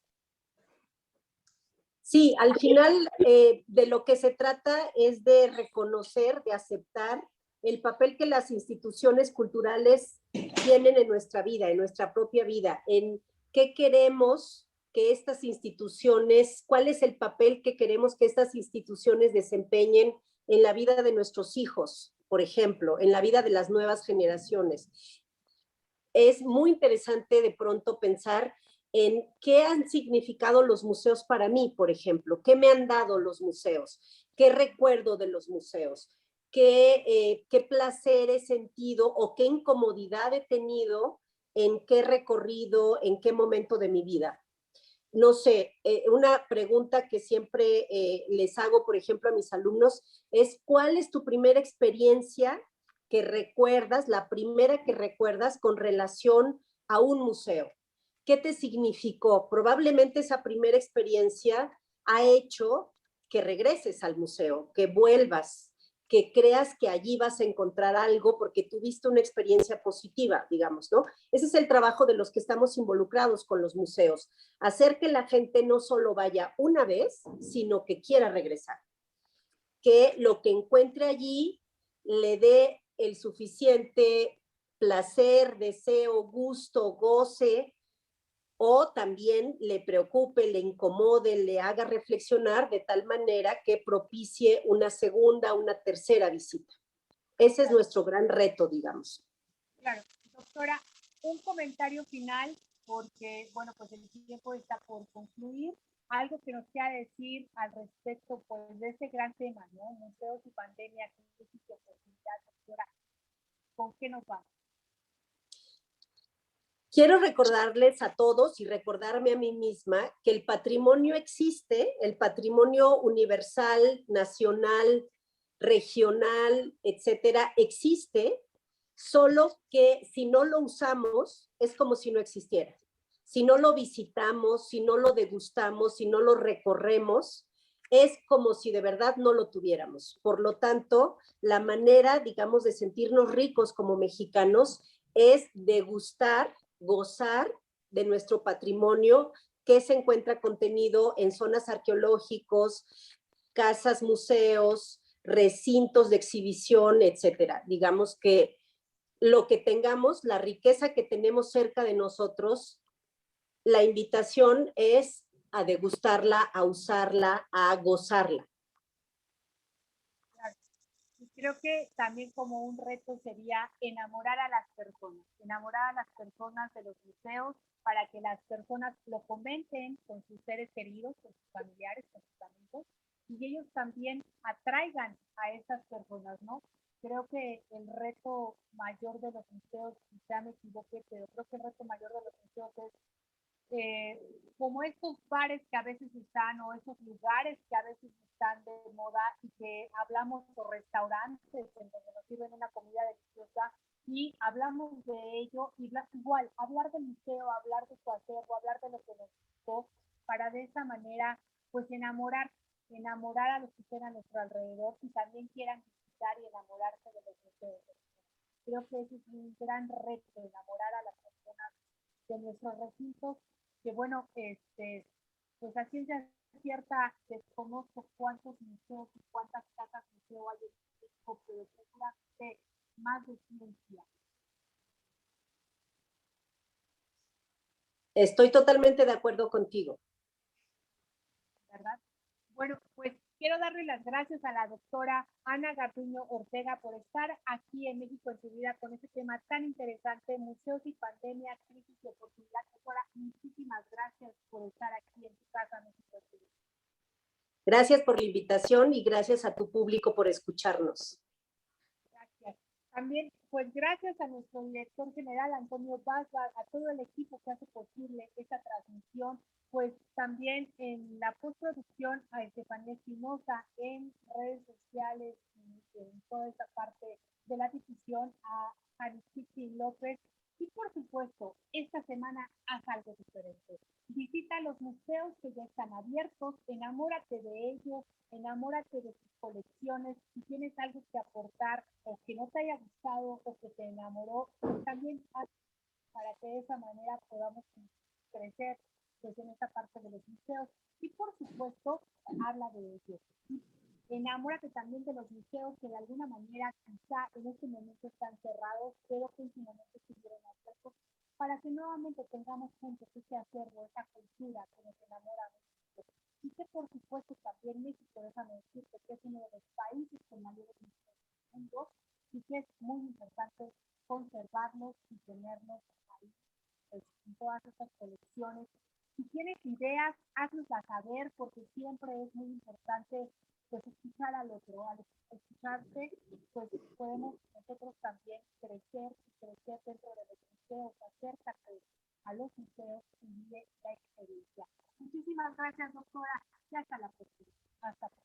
[SPEAKER 4] Sí, al final de lo que se trata es de reconocer, de aceptar el papel que las instituciones culturales tienen en nuestra vida, en nuestra propia vida, en qué queremos que estas instituciones, cuál es el papel que queremos que estas instituciones desempeñen en la vida de nuestros hijos, por ejemplo, en la vida de las nuevas generaciones. Es muy interesante de pronto pensar en qué han significado los museos para mí, por ejemplo, qué me han dado los museos, qué recuerdo de los museos, qué placer he sentido o qué incomodidad he tenido en qué recorrido, en qué momento de mi vida. No sé, una pregunta que siempre les hago, por ejemplo, a mis alumnos es, ¿cuál es tu primera experiencia que recuerdas, la primera que recuerdas con relación a un museo? ¿Qué te significó? Probablemente esa primera experiencia ha hecho que regreses al museo, que vuelvas, que creas que allí vas a encontrar algo porque tuviste una experiencia positiva, digamos, ¿no? Ese es el trabajo de los que estamos involucrados con los museos, hacer que la gente no solo vaya una vez, sino que quiera regresar, que lo que encuentre allí le dé el suficiente placer, deseo, gusto, goce, o también le preocupe, le incomode, le haga reflexionar de tal manera que propicie una segunda, una tercera visita. Ese es nuestro gran reto, digamos.
[SPEAKER 3] Claro, doctora, un comentario final, porque, bueno, pues el tiempo está por concluir. Algo que nos quiera decir al respecto, pues, de este gran tema, ¿no? Museos y pandemia, crisis y oportunidad, doctora. ¿Con qué nos vamos?
[SPEAKER 4] Quiero recordarles a todos y recordarme a mí misma que el patrimonio existe, el patrimonio universal, nacional, regional, etcétera, existe, solo que si no lo usamos es como si no existiera. Si no lo visitamos, si no lo degustamos, si no lo recorremos, es como si de verdad no lo tuviéramos. Por lo tanto, la manera, digamos, de sentirnos ricos como mexicanos es degustar, gozar de nuestro patrimonio que se encuentra contenido en zonas arqueológicos, casas, museos, recintos de exhibición, etcétera. Digamos que lo que tengamos, la riqueza que tenemos cerca de nosotros, la invitación es a degustarla, a usarla, a gozarla.
[SPEAKER 3] Y creo que también como un reto sería enamorar a las personas de los museos para que las personas lo comenten con sus seres queridos, con sus familiares, con sus amigos, y ellos también atraigan a esas personas, ¿no? Creo que el reto mayor de los museos, quizá me equivoque, pero creo que el reto mayor de los museos es como estos bares que a veces están o esos lugares que a veces están de moda y que hablamos o restaurantes en donde nos sirven una comida deliciosa y hablamos de ello y igual hablar del museo, hablar de su acervo, hablar de lo que nos gustó para de esa manera pues enamorar a los que estén a nuestro alrededor y también quieran visitar y enamorarse de los museos. Creo que ese es un gran reto, enamorar a las personas de nuestros recintos, que bueno, pues a ciencia cierta desconozco cuántos museos y cuántas casas museo hay en México, pero seguramente más de 100.
[SPEAKER 4] Estoy totalmente de acuerdo contigo.
[SPEAKER 3] ¿Verdad? Bueno, pues quiero darle las gracias a la doctora Ana Garduño Ortega por estar aquí en México en tu vida con este tema tan interesante, museos y pandemia, crisis y oportunidad. Doctora, muchísimas gracias por estar aquí en tu casa, México en tu vida.
[SPEAKER 4] Gracias por la invitación y gracias a tu público por escucharnos.
[SPEAKER 3] Gracias. También, pues gracias a nuestro director general, Antonio Basbar, a todo el equipo que hace posible esta transmisión, pues también en la postproducción a Estefanía Espinosa, en redes sociales y en toda esta parte de la difusión a Janitzki López. Y por supuesto, esta semana haz algo diferente. Visita los museos que ya están abiertos, enamórate de ellos, enamórate de sus colecciones. Si tienes algo que aportar o que no te haya gustado o que te enamoró, pues también haz para que de esa manera podamos crecer pues, en esta parte de los museos. Y por supuesto, habla de ellos. Enamórate también de los museos que de alguna manera quizá en este momento están cerrados, pero que en su momento estuvieron abiertos, para que nuevamente tengamos juntos ese acervo, esa cultura que nos enamora a México. Y que por supuesto también México, déjame decirte que es uno de los países con mayores museos del mundo y que es muy importante conservarlos y tenerlos ahí pues, en todas estas colecciones. Si tienes ideas, haznoslas saber porque siempre es muy importante pues escuchar al otro, al escucharte, pues podemos nosotros también crecer dentro de los museos, acércate a los museos y vive la experiencia. Muchísimas gracias, doctora, y hasta la próxima. Hasta pronto.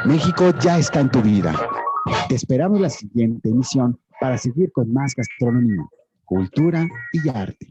[SPEAKER 2] México ya está en tu vida. Te esperamos la siguiente emisión para seguir con más gastronomía, cultura y arte.